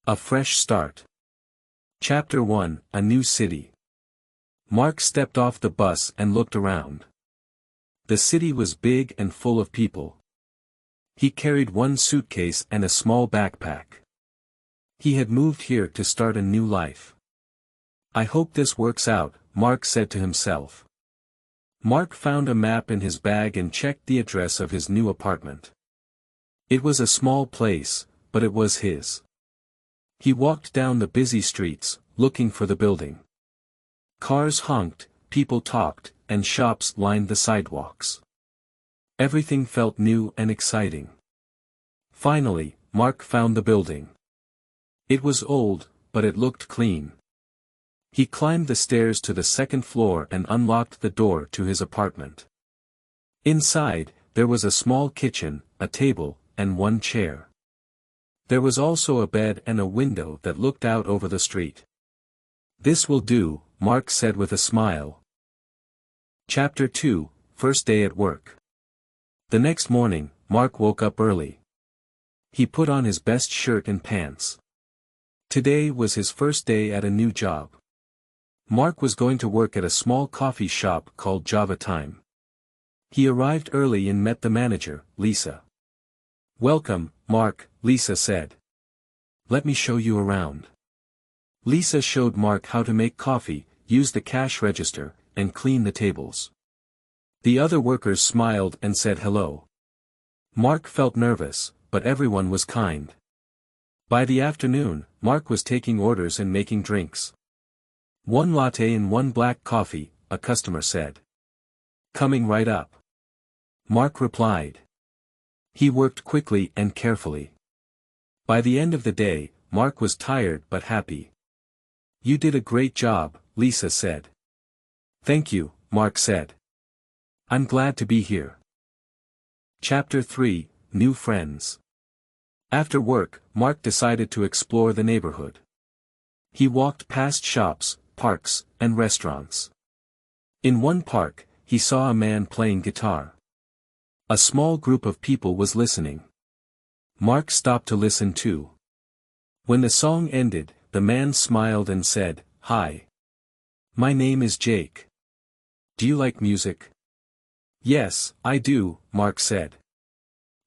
A fresh start. Chapter 1, A New City. Mark stepped off the bus and looked around. The city was big and full of people. He carried one suitcase and a small backpack. He had moved here to start a new life. I hope this works out, Mark said to himself. Mark found a map in his bag and checked the address of his new apartment. It was a small place, but it was his. He walked down the busy streets, looking for the building. Cars honked, people talked, and shops lined the sidewalks. Everything felt new and exciting. Finally, Mark found the building. It was old, but it looked clean. He climbed the stairs to the second floor and unlocked the door to his apartment. Inside, there was a small kitchen, a table, and one chair. There was also a bed and a window that looked out over the street. "This will do," Mark said with a smile. Chapter 2, First Day at Work. The next morning, Mark woke up early. He put on his best shirt and pants. Today was his first day at a new job. Mark was going to work at a small coffee shop called Java Time. He arrived early and met the manager, Lisa. "Welcome, Mark," Lisa said. "Let me show you around." Lisa showed Mark how to make coffee, use the cash register, and clean the tables. The other workers smiled and said hello. Mark felt nervous, but everyone was kind. By the afternoon, Mark was taking orders and making drinks. "One latte and one black coffee," a customer said. "Coming right up," Mark replied. He worked quickly and carefully. By the end of the day, Mark was tired but happy. "You did a great job," Lisa said. "Thank you," Mark said. "I'm glad to be here." Chapter 3, New Friends. After work, Mark decided to explore the neighborhood. He walked past shops, parks, and restaurants. In one park, he saw a man playing guitar. A small group of people was listening. Mark stopped to listen too. When the song ended, the man smiled and said, "Hi. My name is Jake. Do you like music?" "Yes, I do," Mark said.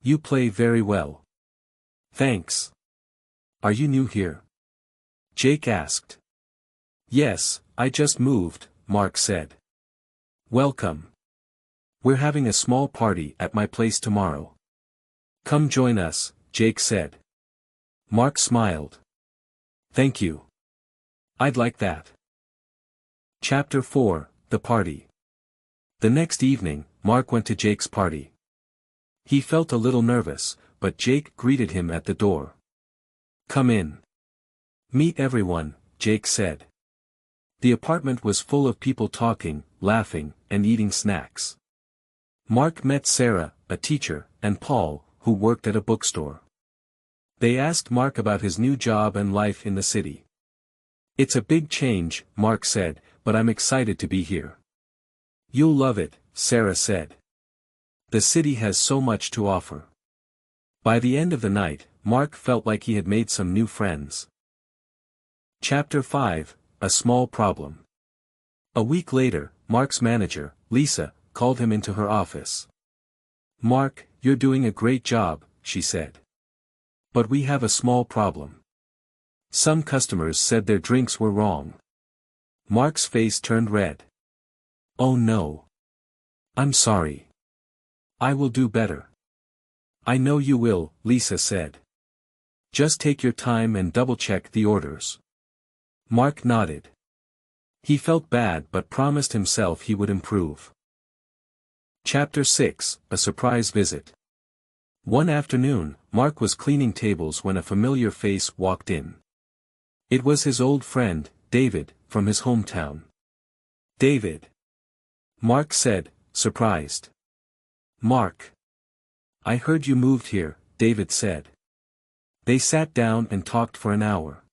"You play very well." "Thanks. Are you new here?" Jake asked. "Yes, I just moved," Mark said. "Welcome. We're having a small party at my place tomorrow. Come join us," Jake said. Mark smiled. "Thank you. I'd like that." Chapter 4, The Party. The next evening, Mark went to Jake's party. He felt a little nervous, but Jake greeted him at the door. "Come in. Meet everyone," Jake said. The apartment was full of people talking, laughing, and eating snacks. Mark met Sarah, a teacher, and Paul, who worked at a bookstore. They asked Mark about his new job and life in the city. "It's a big change," Mark said, "but I'm excited to be here." "You'll love it," Sarah said. "The city has so much to offer." By the end of the night, Mark felt like he had made some new friends. Chapter 5, A Small Problem. A week later, Mark's manager, Lisa, called him into her office. "Mark, you're doing a great job," she said. "But we have a small problem. Some customers said their drinks were wrong." Mark's face turned red. "Oh no. I'm sorry. I will do better." "I know you will," Lisa said. "Just take your time and double-check the orders." Mark nodded. He felt bad but promised himself he would improve. Chapter 6, A Surprise Visit. One afternoon, Mark was cleaning tables when a familiar face walked in. It was his old friend, David, from his hometown. "David," Mark said, surprised. "Mark. I heard you moved here," David said. They sat down and talked for an hour.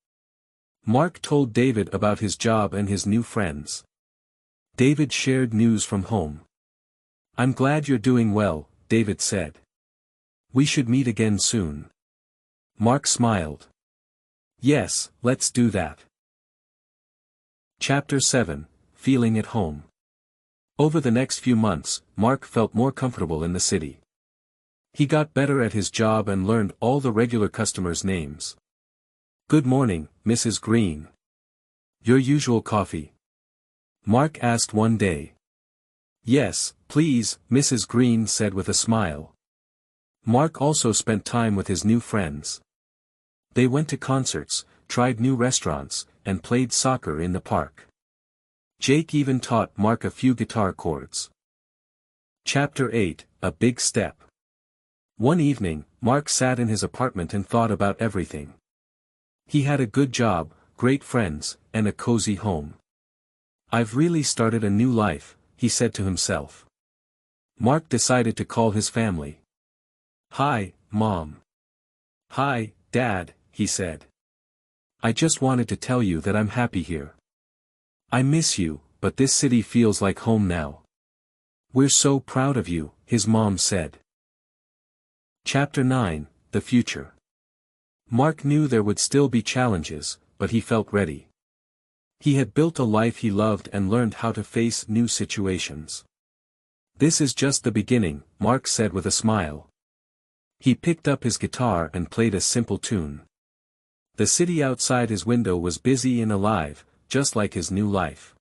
Mark told David about his job and his new friends. David shared news from home. "I'm glad you're doing well," David said. "We should meet again soon." Mark smiled. Yes, let's do that. Chapter 7, Feeling at Home. Over the next few months, Mark felt more comfortable in the city. He got better at his job and learned all the regular customers' names. "Good morning, Mrs. Green. Your usual coffee?" Mark asked one day. "Yes, please," Mrs. Green said with a smile. Mark also spent time with his new friends. They went to concerts, tried new restaurants, and played soccer in the park. Jake even taught Mark a few guitar chords. Chapter 8, A Big Step. One evening, Mark sat in his apartment and thought about everything. He had a good job, great friends, and a cozy home. "I've really started a new life," he said to himself. Mark decided to call his family. "Hi, Mom." "Hi, Dad," he said. "I just wanted to tell you that I'm happy here. I miss you, but this city feels like home now." "We're so proud of you," his mom said. Chapter 9, The Future. Mark knew there would still be challenges, but he felt ready. He had built a life he loved and learned how to face new situations. "This is just the beginning," Mark said with a smile. He picked up his guitar and played a simple tune. The city outside his window was busy and alive, just like his new life.